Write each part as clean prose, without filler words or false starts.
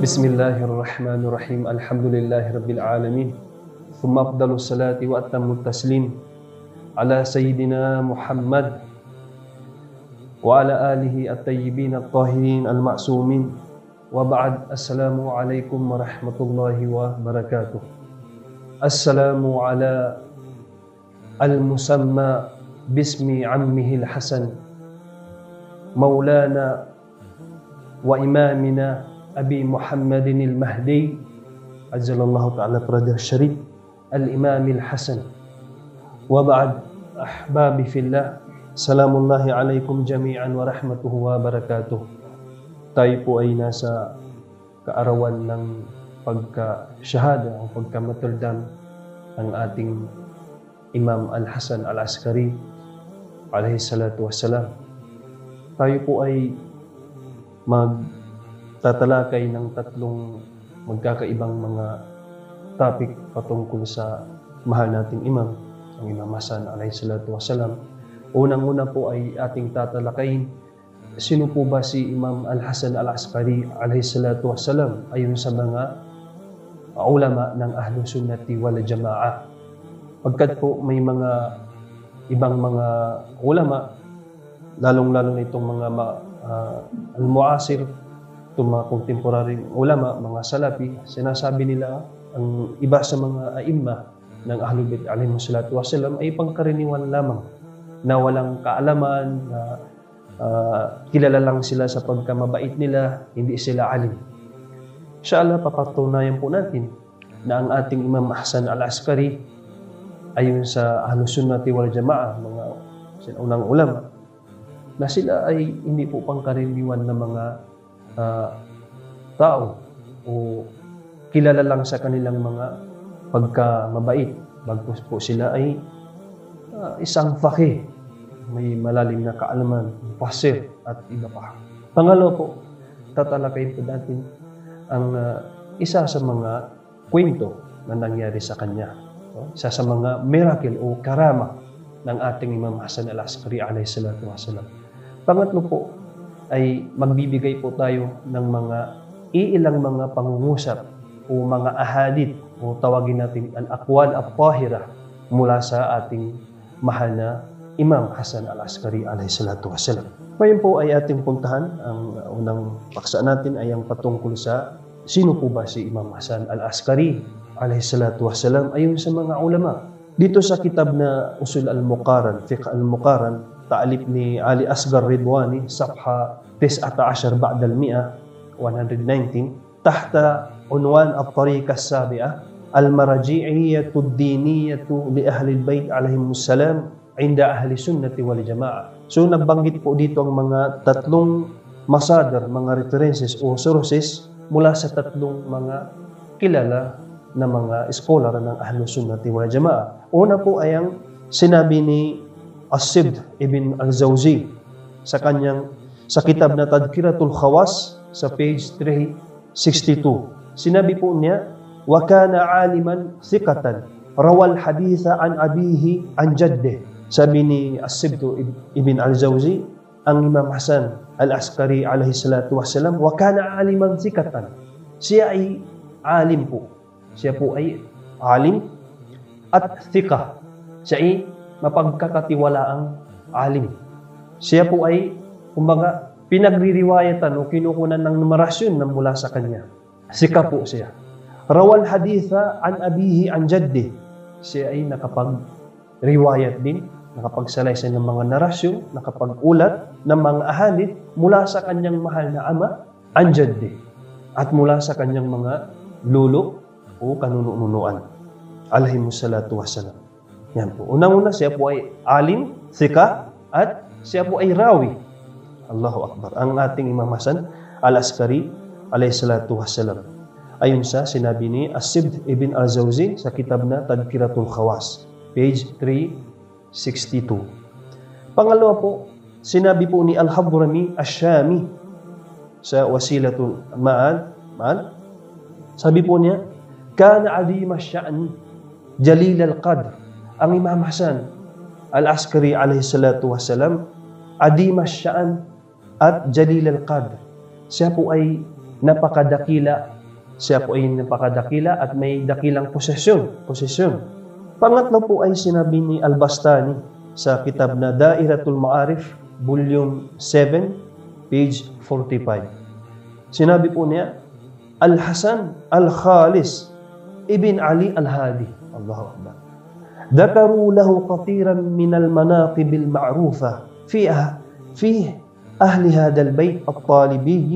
Bismillahirrahmanirrahim. Alhamdulillahi Rabbil Alamin. Thumma afdalu salati wa atammu taslim ala Sayyidina Muhammad wa ala alihi at-tayyibin at-tahirin al-ma'sumin. Wa ba'd. Assalamu alaikum warahmatullahi wabarakatuh. Assalamu ala al-musamma bismi ammihi al-Hasan Maulana wa imamina Abi Muhammadin al-Mahdi Ajjalallahu ta'ala Qadar Sharif al-Imam al-Hasan. Wa ba'd. Ahbabi fillah, salamullahi alaikum jami'an wa rahmatuhu wa barakatuh. Tayo po ay nasa kaarawan ng pagka-shahada o pagka-maturdam ng ating Imam al-Hasan al-Askari alayhi salatu wassalam. Tayo po ay tatalakay ng tatlong magkakaibang mga topic patungkol sa mahal nating imam, ang Imam Hasan alayhi salatu wassalam. Unang-una po ay ating tatalakayin, sino po ba si Imam al-Hasan al-Askari alayhi salatu wassalam ayon sa mga ulama ng Ahlus Sunnati wal Jamaah. Pagkat po may mga ibang mga ulama, lalong-lalo na itong mga al-muasir, itong mga contemporary ulama, mga salafi, sinasabi nila ang iba sa mga aimma ng Ahlul Bait alayhi salatu wassalam ay pangkaraniwan lamang na walang kaalaman, na kilala lang sila sa pagkamabait nila, hindi sila alim. Inshallah, papatunayan po natin na ang ating Imam Hasan al-Askari ayon sa Ahlus Sunnati wal Jamaah, mga unang ulama, na sila ay hindi po pangkaraniwan na mga tao o kilala lang sa kanilang mga pagkamabait. Bagkus po sila ay isang faqih, may malalim na kaalaman, mufassir at iba pa. Pangalawa po, tatalakayin po natin ang isa sa mga kwento na nangyari sa kanya. Isa sa mga miracle o karama ng ating Imam Hasan al-Askari alayhi salatu wassalam. Pangatlo po ay magbibigay po tayo ng mga iilang mga pangungusap o mga ahadith o tawagin natin al-aqwal at-tahira mula sa ating mahal na Imam Hasan al-Askari alayhi salatu wassalam. Ngayon po ay ating puntahan. Ang unang paksa natin ay ang patungkol sa sino po ba si Imam Hasan al-Askari alayhi salatu wassalam ayon sa mga ulama. Dito sa kitab na Usul al-Muqaran, Fiqh al-Muqaran, ta'alif ni Ali Asghar Ridwani, Safha 19 ba'da al-mi'ah, 119, tahta unwan at-tariqa as-sabi'ah, al-maraji'iyyatu ad-diniyatu li ahli al-bayt alayhimus salam inda ahli sunnati wal jamaah. So nagbanggit po dito ang mga tatlong masadar, mga references o sources mula sa tatlong mga kilala na mga scholar ng Ahlus Sunnati wal Jamaah. Una po ay ang sinabi ni As-Sibd ibn al-Zawzi sa kitab na Tadhkiratul Khawas sa page 362. Sinabi po niya, wa kana aliman thiqatan rawal haditha an abihi an jaddih. Sabi ni As-Sibd ibn al-Zawzi, ang Imam Hasan al-Askari alayhi salatu wassalam, wa kana aliman thiqatan. Siya ay alim po. Siya po ay alim at thiqah. Siya ay mapagkakatiwalaang alim. Siya po ay, kumbaga, pinagririwayatan o kinukunan ng numerasyon na mula sa kanya. Sika po siya. Rawal haditha an abihi an jaddi. Siya ay nakapag-riwayat din, nakapagsalaysa ng mga narasyon, nakapag-ulat ng mga ahadith mula sa kanyang mahal na ama, an jaddi, at mula sa kanyang mga lolo o kanununuan alayhimus salatu wassalam. Yan po. Unang-una, siya po ay alim, thika, at siya po ay rawi. Allahu Akbar. Ang ating Imam Hasan al-Askari alayhi salatu wassalam. Ayon sa sinabi ni As-Sibd ibn al-Zawzi sa kitab na Tadhkiratul Khawas, page 362. Pangalawa po, sinabi po ni Al-Hadrami Ash-Shami sa Wasilatul Ma'ad. Sabi po niya, kana azim ash-sha'n jalil al-qadr. Ang Imam Hasan al-Askari alayhi salatu wassalam, azim ash-sha'n at jalil al-qadr. siya po ay napakadakila. Siya po ay napakadakila at may dakilang posesyon. Pangatlo po ay sinabi ni Al-Bastani sa kitab na Dairatul Ma'arif, volume 7, page 45. Sinabi po niya, Al-Hasan Al-Khalis ibn Ali Al-Hadi. Allahu Akbar. ذكروا له كثيرا من المناقب المعروفة في أهل هذا البيت الطالبي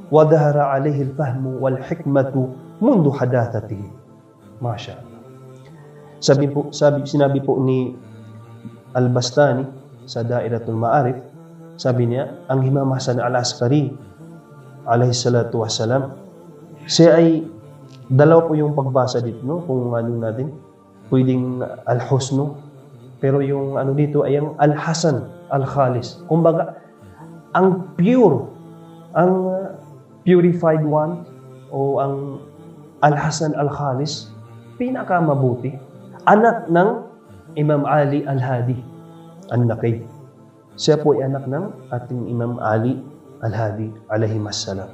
وظهر عليه الفهم والحكمة منذ حداثته. ما شاء الله. Sinabi po ni Al-Bastani sa Dairatul Ma'arif, sabi niya, ang Imam Hasan Al-Askari alayhi salatu wassalam, siya ay dalawa po yung pagbasa dito, no? Kung ano natin, pwedeng Al-Husnu, pero yung ano dito ay ang Al-Hasan Al-Khalis. Kumbaga, ang pure, ang purified one, o ang Al-Hasan Al-Khalis, pinakamabuti. Anak ng Imam Ali Al-Hadi, An-Naqi. Siya po ay anak ng ating Imam Ali Al-Hadi, alayhimassalam.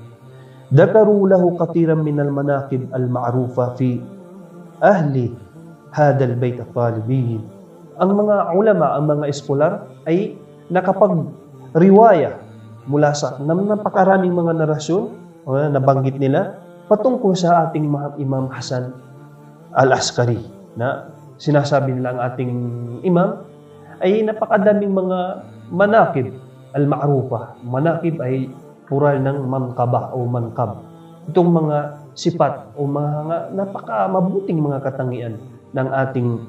Dakaru lahu katiran min al-manaqib al-ma'rufa fi ahli hadal bayt at-talibiyyin. Ang mga ulama, ang mga eskolar ay nakapag-riwaya mula sa napakaraming mga narasyon na nabanggit nila patungkol sa ating Imam Hasan Al-Askari, na sinasabi nila ang ating imam ay napakadaming mga manakib al-ma'rufa. Manakib ay plural ng mankaba o mankab. Itong mga sipat o mga napakamabuting mga katangian ng ating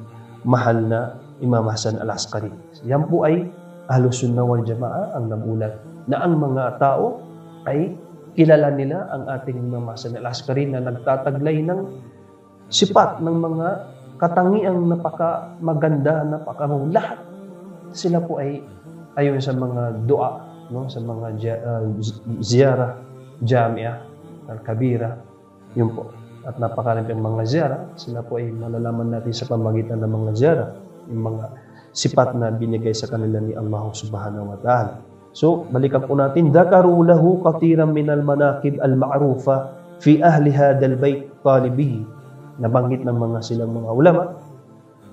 mahal na Imam Hasan Al-Askari. Yan po ay Ahlus Sunnah wal Jamaa ang nagulat na ang mga tao ay kilala nila ang ating Imam Hasan Al-Askari na nagtataglay ng sipat ng mga katangiang napakamaganda, lahat. Sila po ay ayon sa mga dua, no, sa mga ziyarah, jami'ah, al-kabira, yun po. At napakarami ang mga ziyarah, sila po ay malalaman natin sa pamagitan ng mga ziyarah, yung mga sipat na binigay sa kanila ni Allah subhanahu wa ta'ala. So, balikan po natin, dakaru lahu katiran min al-manaqib al-ma'rufa fi ahli hadal bayt talibihi. Nabanggit ng mga silang mga ulama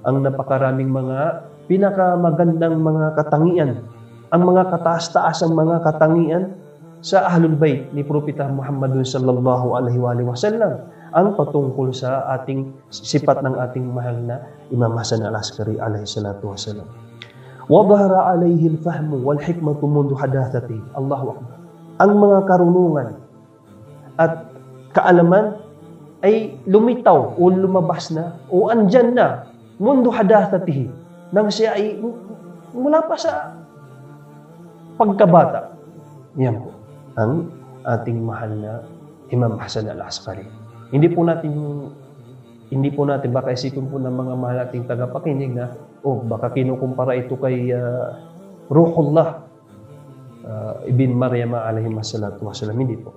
ang napakaraming mga pinakamagandang mga katangian, ang mga kataas-taas ang mga katangian sa Ahlul Bayt ni Propeta Muhammad sallallahu alaihi wa sallam, ang patungkol sa ating sipat ng ating mahal na Imam Hasan Al-Askari alaihi salatu wasallam. Wa dhahara alaihi al-fahm wal hikmatu mundu hadathati. Allahu Akbar. Ang mga karunungan at kaalaman ay lumitaw o lumabas na o andyan na mundu hadathatihi nang siya ay mula pa sa pagkabata. Yan po ang ating mahal na Imam Hasan Al-Askari. Hindi po natin baka isipin po ng mga mahal nating tagapakinig na baka kinukumpara ito kay Ruhullah ibn Maryam alayhi salatu wasalam. Hindi po.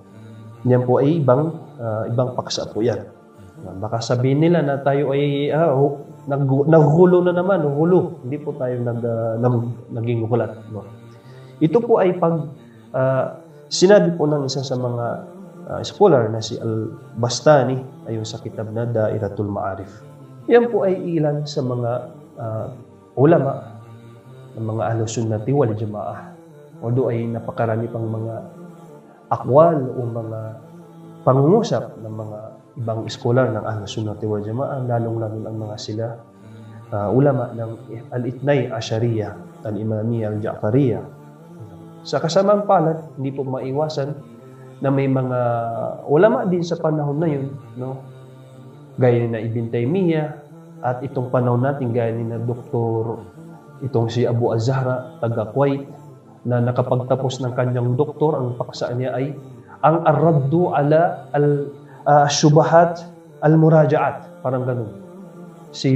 Yan po ay ibang paksa po yan. Baka sabihin nila na tayo ay naghulo na naman, hulo. Hindi po tayo naging hulat. No? Ito po ay sinabi po ng isa sa mga scholar na si Al-Bastani ayon sa kitab na Dairatul Ma'arif. Yan po ay ilan sa mga ulama ng mga Ahlus Sunnati wal Jamaah. Although ay napakarami pang mga akwal o mga pangungusap ng mga ibang scholar ng Ahlus Sunnati wal Jamaah, lalong-lalo ang mga sila ulama ng Al-Ithnay Asyariyah, Al-Imamiyah, Al-Ja'fariyah. Sa kasamang palad, hindi po maiwasan na may mga ulama din sa panahon na yun, no? Gaya ni na Ibn Taymiyyah, at itong panahon natin, gaya ni na Doktor, itong si Abu Az-Zahra, taga Kuwait, na nakapagtapos ng kanyang doktor, ang paksa niya ay ang ar-raddu ala al-syubahat al-muraja'at, parang ganun. Si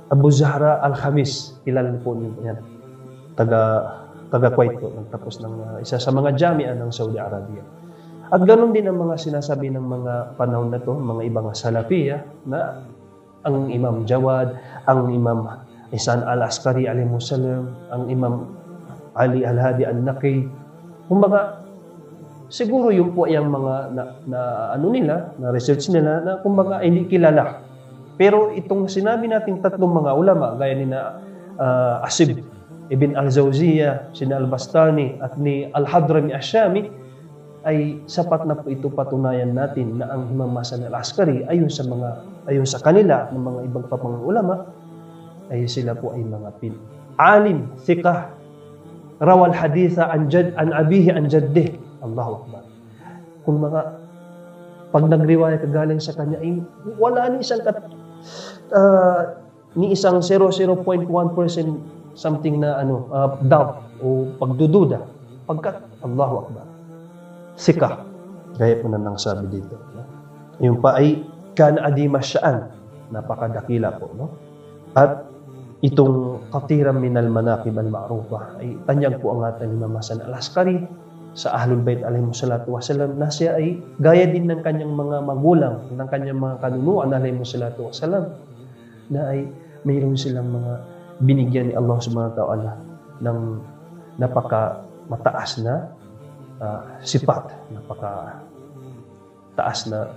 Abu Zahra Al-Khamis, kilala po niyo yan, taga Kuwait po, nagtapos ng isa sa mga jami'a ng Saudi Arabia. At ganoon din ang mga sinasabi ng mga panahon na to, mga ibang salafiyah, na ang Imam Jawad, ang Imam Hasan Al-Askari alayhi salam, ang Imam Ali Al-Hadi An-Naqi, kumbaga siguro yun po yung mga na research nila na kumbaga hindi kilala. Pero itong sinabi nating tatlong mga ulama, gaya ni na Asib Ibn al-Zawziyah, sina al-Bastani at ni al-Hadrami Ash-Shami, ay sapat na po ito patunayan natin na ang Imam Hasan al-Askari ayon sa kanila ng mga ibang papang ulama ay sila po ay mga alim, thiqah, rawal haditha an abihi an jaddih. Allahu Akbar. Kung mga pag nagriwaya kagaling sa kanya ay wala ni isang 0.1% something na doubt o pagdududa pagkat Allahu Akbar. Sika. Gaya po na nang sabi dito. No? Yung pa ay kana adima sya'an. Napakadakila po. No? At itong katiram minal manaqib al-ma'rufa ay tanyag po ang ating Imam Hasan al-Askari sa Ahlul Bayt alayhimu salatu wasalam na siya ay gaya din ng kanyang mga magulang, ng kanyang mga kanunuan alayhimu salatu wasalam na ay mayroon silang mga binigyan ni Allah subhanahu wa ta'ala ng napaka mataas na sifat, napaka taas na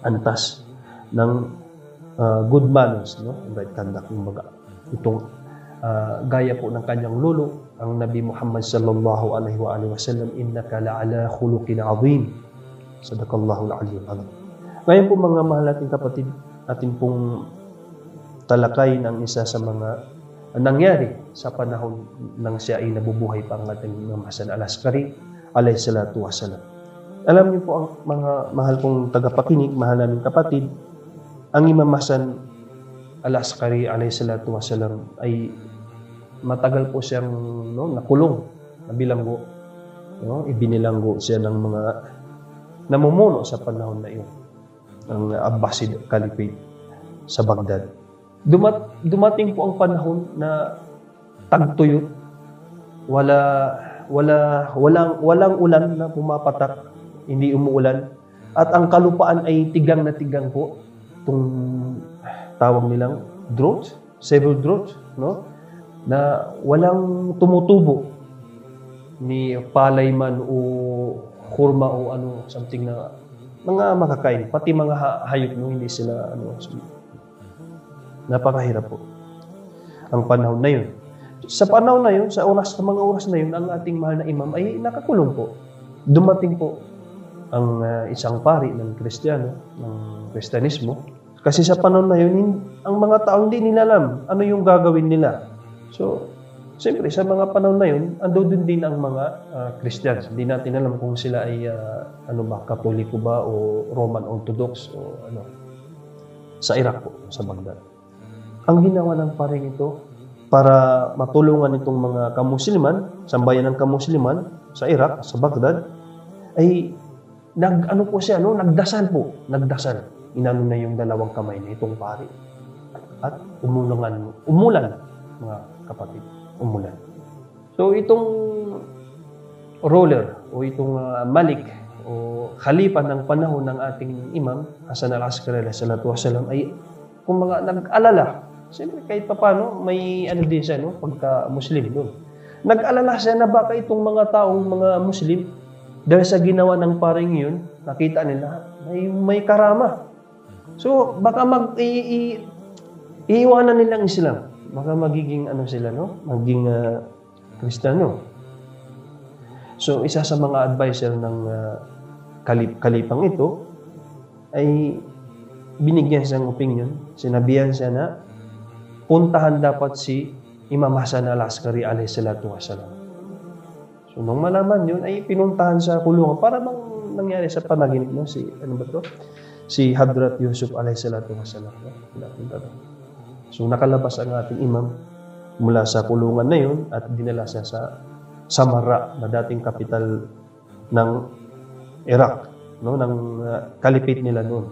antas ng good manners, no? Right conduct, kumbaga. Itong gaya po ng kanyang lolo, ang Nabi Muhammad sallallahu alaihi wa alihi wasallam, innaka la'ala khuluqin azim. Sadaqallahu al-aliyyul azim. Ngayon po mga mahal nating kapatid, atin pong talakay ng isa sa mga nangyari sa panahon nang siya ay nabubuhay pa ang ating Imam Hasan al-Askari alayhi salatu wasalam. Alam niyo po ang mga mahal kong tagapakinig, mahal naming kapatid, ang Imam Hasan al-Askari alayhi salatu wasalam ay matagal po siyang nakulong, nabilanggo. No? Ibinilanggo siya ng mga namumuno sa panahon na iyon, ang Abbasid Caliphate sa Baghdad. Dumating po ang panahon na tagtuyot, walang ulan na pumapatak, hindi umuulan, at ang kalupaan ay tigang na tigang po, itong tawag nilang drought, severe drought, no? Na walang tumutubo ni palay man o kurma o something na mga makakain, pati mga hayop, no? Hindi sila napakahirap po ang panahon na yun. Sa panahon na yun, sa mga oras na yun, ang ating mahal na imam ay nakakulong po. Dumating po ang isang pari ng Kristiyano, ng Kristyanismo. Kasi sa panahon na yun, ang mga tao hindi nila alam ano yung gagawin nila. So, siyempre, sa mga panahon na yun, ando din ang mga Christians. Hindi natin alam kung sila ay Katoliko ba o Roman Orthodox o sa Iraq po, sa Baghdad. Ang ginawa ng paring ito para matulungan itong mga kamusliman, sambayan ng kamusliman sa Iraq, sa Baghdad, ay nagdasal. Inano na yung dalawang kamay na itong pari. At umulan, mga kapatid, umulan. So itong ruler o itong malik o khalifa ng panahon ng ating Imam Hasan al-Askari alayhi salatu wasalam ay kumbaga nag-alala. Siyempre kahit paano may din siya, no? Pagka-Muslim doon. Nag-alala siya na baka itong mga taong mga Muslim dahil sa ginawa ng paring yun, nakita nila may karama. So baka iiwanan nilang Islam. Baka magiging sila, no? Maging Kristiyano. So isa sa mga advisor ng kalipang ito ay binigyan siyang opinion. Sinabihan siya na puntahan dapat si Imam Hasan al-Askari alayhi salatu wasalam. So nung malaman yun ay pinuntahan sa kulungan para bang nangyari sa panaginip, no? Si Hadrat Yusuf alayhi salatu wasalam. So nakalabas ang ating imam mula sa kulungan na yun at dinala siya sa Samarra na dating kapital ng Iraq, no? Ng caliphate nila noon.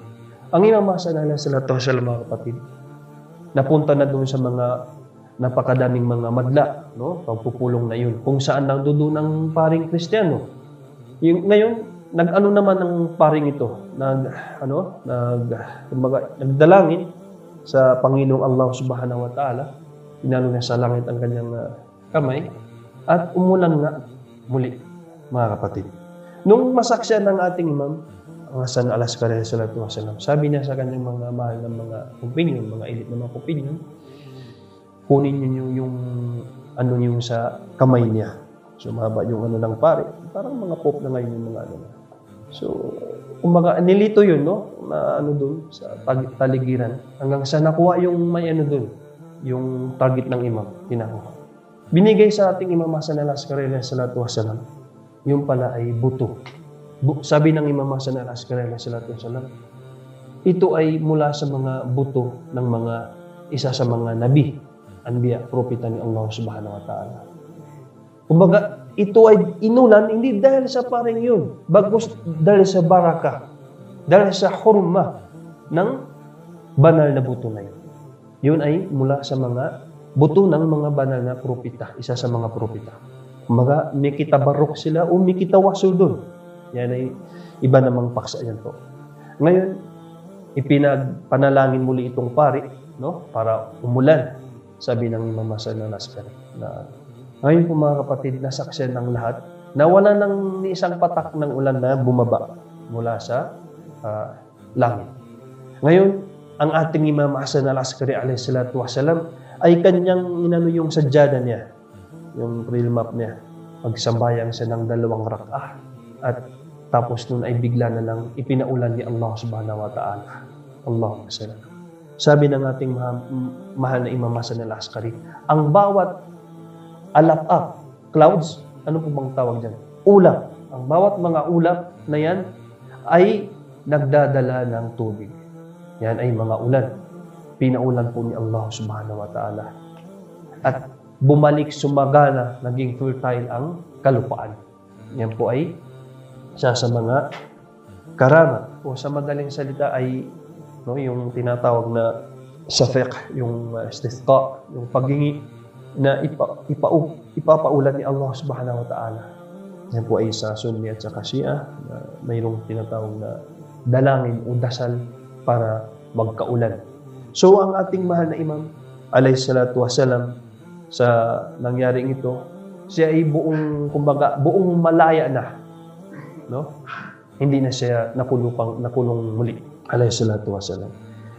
Ang Imam Hasan alayhi salatu wasalam, mga kapatid, napunta na doon sa mga napakadaming mga madla, no? Pagpupulong na yun. Kung saan nandoon ang paring Kristiyano. Ngayon, naman ang paring ito, nagdalangin sa Panginoong Allah subhanahu wa ta'ala, inano na sa langit ang kanyang kamay, at umulan nga muli, mga kapatid. Nung masaksyan ng ating imam, ang Hasan al-Askari sallallahu alaihi wasallam, sabi niya sa kanyang mga mahal ng mga opinion, mga elite ng mga opinion, kunin niyo yung ano yung sa kamay niya. So, mahaba yung ano ng pare. Parang mga pope na ngayon yung mga ano na. So, umaga, nilito yun, no? Na ano dun, sa taligiran. Hanggang sa nakuha yung may ano dun, yung target ng imam, kinakuha. Binigay sa ating Imam Hasan al-Askari sallallahu alaihi wasallam, yung pala ay buto. Sabi ng Imam Hasan al-Askari sallallahu alaihi wasallam, ito ay mula sa mga buto ng mga isa sa mga nabi, anbiya, propeta ni Allah subhanahu wa ta'ala. Kumbaga, ito ay inulan hindi dahil sa paring yun, bagkus dahil sa baraka, dahil sa hurma ng banal na buto na yun. Yun ay mula sa mga buto ng mga banal na propeta, isa sa mga propeta. Kumbaga, may kitabarok sila o may kitawasul doon. Yan ay iba namang paksa yan po. Ngayon, ipinagpanalangin muli itong pari, no? Para umulan, sabi ng Imam Hasan al-Askari. Ngayon po mga kapatid, nasaksiyan ng lahat na wala nang isang patak ng ulan na bumaba mula sa langit. Ngayon, ang ating Imam Hasan al-Askari alayhi salatu wasalam ay kanyang inano yung sadyada niya, yung prayer map niya. Magsambayang siya ng 2 rak'ah at tapos nun ay bigla na lang ipinaulan ni Allah subhanahu wa ta'ala. Allahumma sallam. Sabi ng ating mahal na Imam Hasan al-Askari, ang bawat alap-up, clouds, ano po bang tawag dyan? Ulap. Ang bawat mga ulap na yan ay nagdadala ng tubig. Yan ay mga ulan. Pinaulan po ni Allah subhanahu wa ta'ala. At bumalik sumagana, naging fertile ang kalupaan. Yan po ay isa sa mga karama. O sa madaling salita ay yung tinatawag na sa fiqh, yung istisqa, yung paghingi na ipapaulan ni Allah subhanahu wa ta'ala. Yan po ay sa Sunni at sa Shia na mayroong tinatawag na dalangin o dasal para magkaulan. So, ang ating mahal na imam, alayhi salatu wasalam, sa nangyaring ito, siya ay buong malaya na. No? Hindi na siya nakulong muli, alayhi salatu wasalam.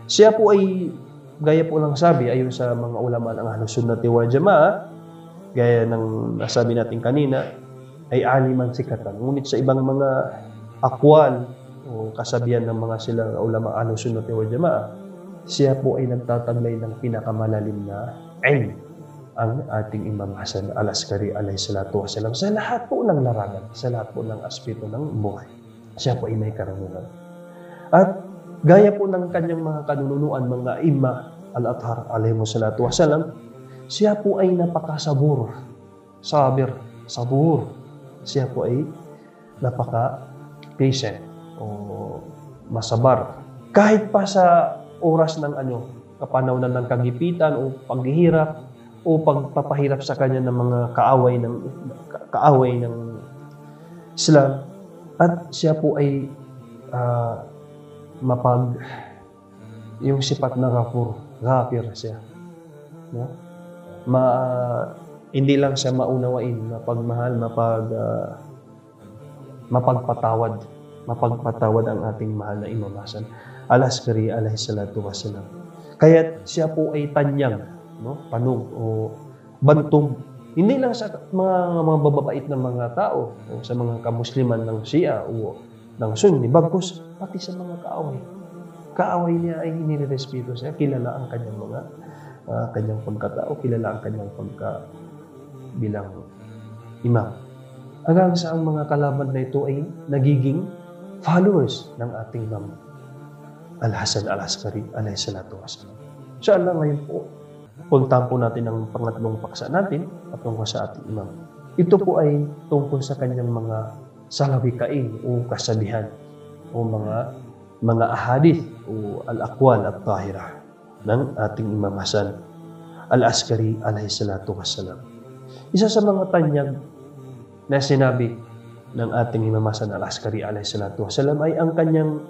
Siya po ay, gaya po lang sabi, ayon sa mga ulama ng Ahlus Sunnah wal Jamaah, gaya ng nasabi natin kanina, ay aliman sikatan. Ngunit sa ibang mga akwal o kasabihan ng mga silang ulama Ahlus Sunnah wal Jamaah, siya po ay nagtataglay ng pinakamalalim na ilm, ang ating Imam Hasan al-Askari alayhi salatu wasalam, sa lahat po ng larangan, sa lahat po ng aspeto ng buhay. Siya po ay may karunungan. At gaya po ng kanyang mga kanunuan, mga imam al-Athhar alayhi salatu wasalam, siya po ay napakasabur, sabur. Siya po ay napaka-patient o masabar. Kahit pa sa oras ng kapanahonan ng kagipitan o paghihirap o pagpapahirap sa kanya ng mga kaaway ng Islam, at siya po ay yung sipat na ghafir siya, no? Hindi lang siya maunawain, mapagmahal, mapagpatawad ang ating mahal na Imam Hasan al-Askari alayhi salatu wasalam. Kaya siya po ay tanyag, no? Panog o bantog. Hindi lang sa mga bababait ng mga tao o sa mga kamusliman ng Shia o ng Sunni, bagkus pati sa mga kaaway. Kaaway niya ay inirespeto siya. Kilala ang kanyang kanyang pagkatao, kilala ang kanyang bilang imam. Hanggang sa ang mga kalaban na ito ay nagiging followers ng ating Imam Al-Hasan al-Askari alayhi salatu wasalam. So Allah, ngayon po, puntahan po natin ang pangatlong paksa natin patungkol sa ating imam. Ito po ay tungkol sa kanyang mga salawikain o kasabihan o mga ahadith o al-aqwal at tahira ng ating Imam Hasan al-Askari alayhi salatu wasalam. Isa sa mga tanyag na sinabi ng ating Imam Hasan al-Askari alayhi salatu wasalam ay ang kanyang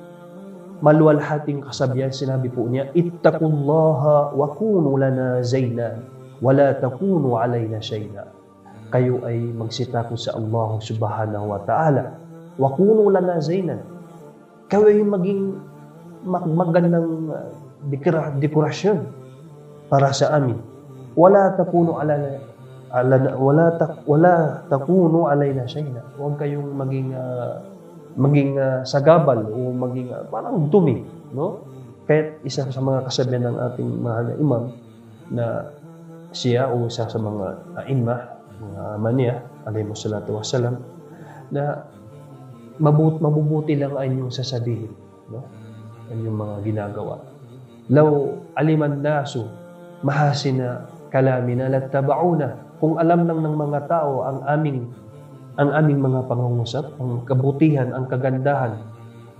maluwalhating kasabihan. Sinabi po niya, ittaqullaha wa kunu lana zayna wa la takunu alayna shayna. Kayo ay magsitakot sa Allah subhanahu wa ta'ala wa kunu lana zainan. Kayo ay maging magandang dekorasyon para sa amin. Wala takunu alayna shayna. Huwag kayong maging sagabal o maging parang dumi, no? Kahit isa sa mga kasabihan ng ating mahal na imam na siya o isa sa mga imam, mga mania, alayhi salatu wassalam, na mabubuti lang ay yung sasabihin, no? Ang yung mga ginagawa. Law aliman nasu mahasina kalamina lattaba'una. Kung alam lang ng mga tao ang aming mga pangungusap, ang kabutihan, ang kagandahan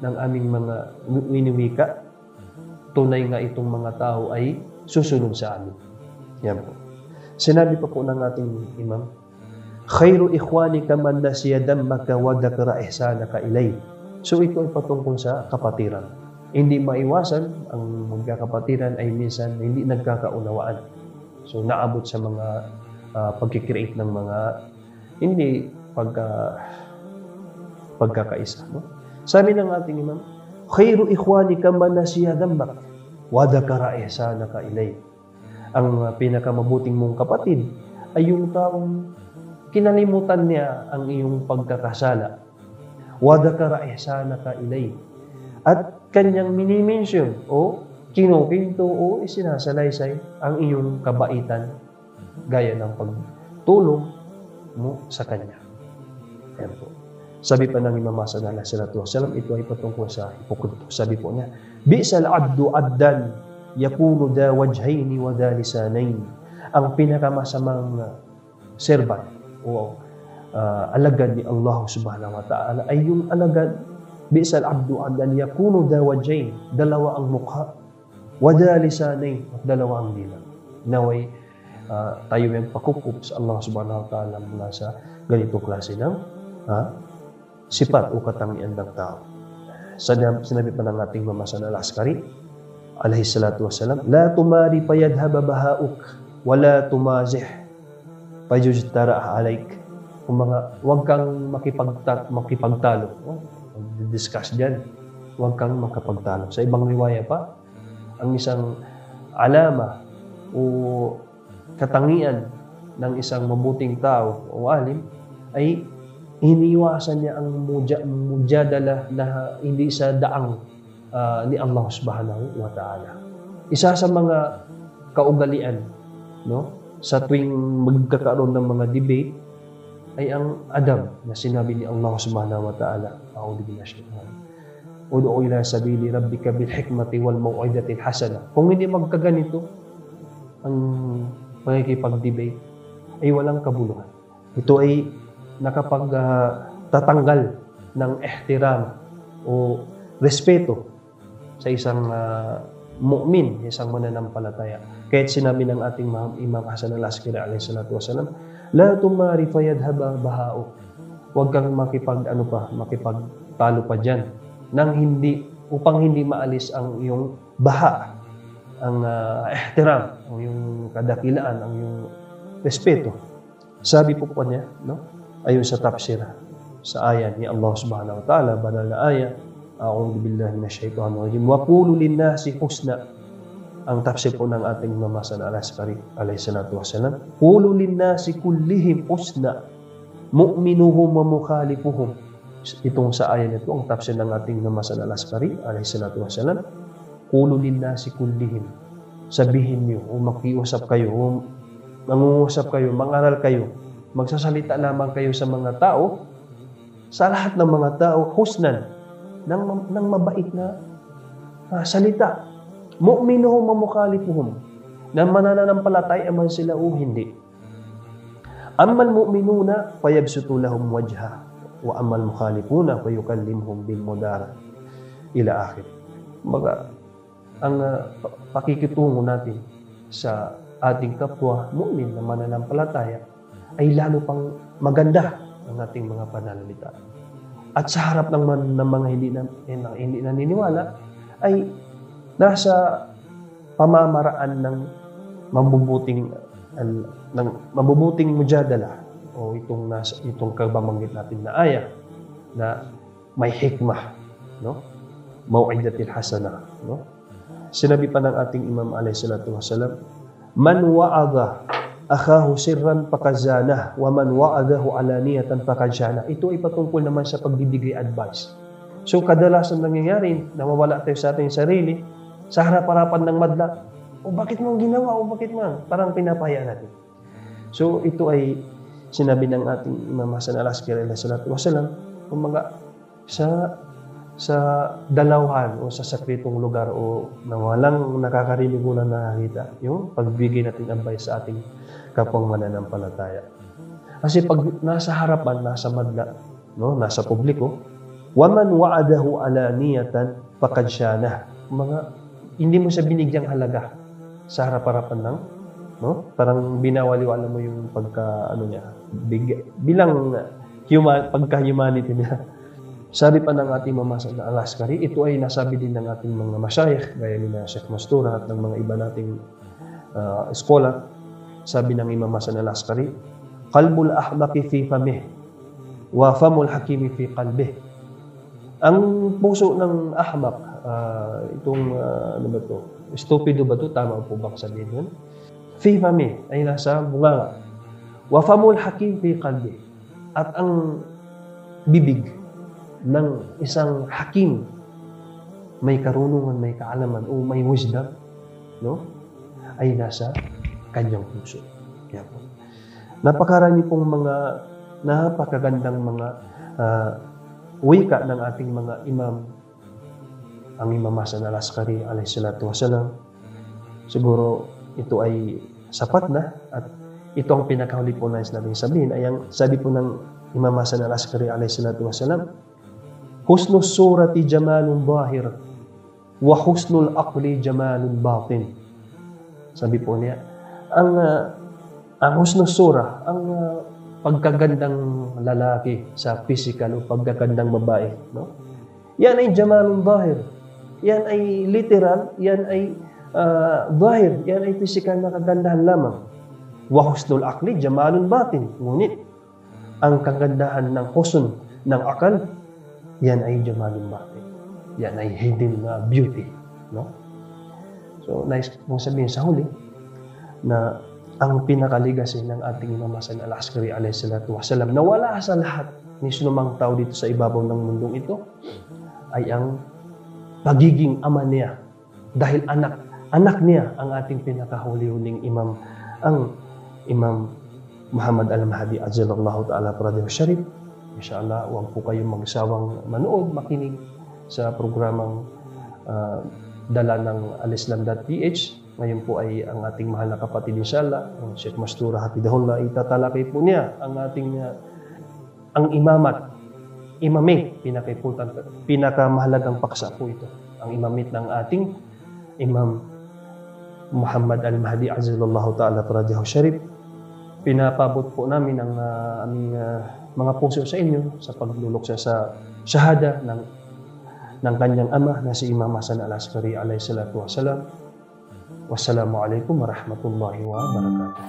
ng aming mga winiwika, tunay nga itong mga tao ay susunod sa amin. Yan po. Sinabi pa po ng ating imam, khairu ikhwanika man nasiya dammaka wa dhakara ihsanaka ilay. So ito ay patungkol sa kapatiran. Hindi maiwasan ang magkakapatiran ay minsan hindi nagkakaunawaan. So naabot sa mga pagkikreate ng mga hindi pagkakaisa. No? Sabi ng ating imam, khairu ikhwanika man nasiya dammak wa dhakara ihsanaka ilay. Ang pinakamabuting mong kapatid ay yung taong kinalimutan niya ang iyong pagkakasala. Wa dhakara ihsanaka ilay. At kanyang minimension o kinukinto o isinasalaysay ang iyong kabaitan gaya ng pagtulong mo sa kanya. Ayan po. Sabi pa ng Imam Hasan alayhi salatu wassalam, ito ay patungkol sa hipokrito. Sabi po niya, bi'sal abdu addan yakunu da wajhayni wa da lisanayn. Ang pinakamasamang servant o alagad ni Allah subhanahu wa ta'ala ay yung alagad bi'sal abdu addan yakunu da wajhayn, dalawa ang mukha, wa da lisanayn, at dalawa ang dila. Naway tayo may pakukup sa Allah subhanahu wa ta'ala mula sa ganitong klase ng sifat o katangian ng tao. Sinabi pa ng ating Imam Hasan al-Askari alayhi salatu wassalam, la tumari payadhaba bahauk wala tumazih payujtara alaik. Kung huwag kang makipagtalo. Discuss diyan. Huwag kang makapagtalo. Sa ibang riwaya pa, ang isang alama o katangian ng isang mabuting tao o alim ay iniwasan niya ang mujadala na hindi sa daang ni Allah subhanahu wa ta'ala. Isa sa mga kaugalian, no, sa tuwing magkakaroon ng mga debate ay ang adab na sinabi ni Allah subhanahu wa ta'ala, a'udhu billahi ud'u ila sabili rabbika bil hikmati wal mau'izatil hasana. Kung hindi magkaganito ang pakikipag-debate ay walang kabuluhan. Ito ay nakapagtatanggal ng ihtiram o respeto sa isang mu'min, isang mananampalataya. Kahit sinabi ng ating Imam Hasan al-Askari alayhi salatu wassalam, la tumari fayadhaba baha'uk. Huwag kang makipagtalo pa dyan upang hindi maalis ang iyong baha, ang ihtiram, ang iyong kadakilaan, ang iyong respeto. Sabi po niya, no? Ayon sa tafsir sa ayat ni Allah subhanahu wa ta'ala, banal na ayat, a'udhu billahi minasyaitonir rajim, wa qulu lin-nasi husna. Ang tafsir po ng ating Imam Hasan al-Askari alayhi salatu wassalam, qulu lin-nasi kullihim husna mu'minuhum wa mukhalifuhum. Itong sa ayat nito, ang tafsir ng ating Imam Hasan al-Askari alayhi salatu wassalam, qulu lin-nasi kullihim. Sabihin niyo o makiusap kayo o mangungusap kayo, mangaral kayo, magsasalita lamang kayo sa mga tao, sa lahat ng mga tao, husnan, ng mabait na salita. Mu'minuhum wa mukhalifuhum, na mananampalataya man sila o hindi. Ammal mu'minuna fayabsutu lahum wajha wa ammal mukhalifuna fayukallimhum bil mudara ila akhir. Ang pakikitungo natin sa ating kapwa mu'min na mananampalataya ay lalo pang maganda ang ating mga pananalita. At sa harap ng mga hindi naniniwala ay nasa pamamaraan ng mabubuting mujadala o itong kabanggit natin na ayat na may hikmah, no? Mau'izatil hasana, no? Sinabi pa ng ating Imam alayhi salatu wasalam, man wa'adha akhahu sirran pakazana wa man wa'adahu alaniyatan pakazana. Ito ay patungkol naman sa pagbibigay advice. So kadalasan nangyayari, nawawala tayo sa ating sarili, sa harap-harapan ng madla. O bakit mo ginawa? O bakit mo? Parang pinapahaya natin. So ito ay sinabi ng ating Imam Hasan al-Askari alayhi salatu wasalam, kumbaga sa dalawhan o sa sakritong lugar o na walang nakakarinig o na nakakita, yung pagbigay natin advice sa ating kapwang mananampalataya. Kasi pag nasa harapan, nasa madla, no, nasa publiko, waman wa'adahu alaniyatan faqad syana. Mga hindi mo siya binigyang halaga sa harap-harapan ng, no? Parang binawaliwala mo yung pagka niya, bilang pagka-humanity niya. Sabi pa ng ating Imam Hasan al-Askari, ito ay nasabi din ng ating mga masyayikh, gaya ni Sheikh Mastura at ng mga iba nating scholar. Sabi ng Imam Hasan al-Askari, qalbul ahmaqi fi famih wa famul hakimi fi qalbih. Ang puso ng ahmak, ano ba to? Stupido ba to? Tama po bang sabihin yun? Fi famih ay nasa bunganga. Wa famul hakim fi qalbih. At ang bibig ng isang hakim, may karunungan, may kaalaman, o may wisdom, no? Ay nasa kanyang puso. Kaya po, napakarami pong mga napakagandang mga wika ng ating mga imam. Ang Imam Hasan al-Askari alayhi salatu wasalam, siguro ito ay sapat na, at ito ang pinakahuli po na natin sabihin ay ang sabi po ng Imam Hasan al-Askari alayhi salatu wasalam, husnul surati jamalun zahir wa husnul aqli jamalun batin. Sabi po niya, ang husnul sura, ang pagkagandang lalaki sa physical o pagkagandang babae, no? Yan ay jamalun zahir. Yan ay literal, yan ay zahir, yan ay physical na kagandahan lamang. Wa husnul aqli jamalun batin. Ngunit ang kagandahan ng husn ng akal, yan ay jamalun batin. Yan ay hidden beauty, no? So, nice mong sabihin sa huli na ang pinakalegacy ng ating Imam Hasan al-Askari alayhi salatu wasalam na wala sa lahat ni sinumang tao dito sa ibabaw ng mundong ito ay ang pagiging ama niya. Dahil anak niya ang ating pinakahuli-huling imam, ang Imam Muhammad al-Mahdi ajalallahu ta'ala paradahu syarif. Inshallah, huwag po kayong magsawang manood, makinig sa programang dala ng alislam.ph. Ngayon po ay ang ating mahal na kapatid inshallah, ang Sheikh Mastura Hafidahullah, itatalakay po niya ang ating ang imamat, imamate, pinakamahalagang paksa po ito. Ang imamate ng ating Imam Muhammad al-Mahdi ajalallahu ta'ala paradahu syarif. Pinapabot po namin ang aming mga puso sa inyo sa pagluluksa sa shahada ng kanyang ama na si Imam Hasan al-Askari alayhi salatu wasalam. Wassalamualaikum warahmatullahi wabarakatuh.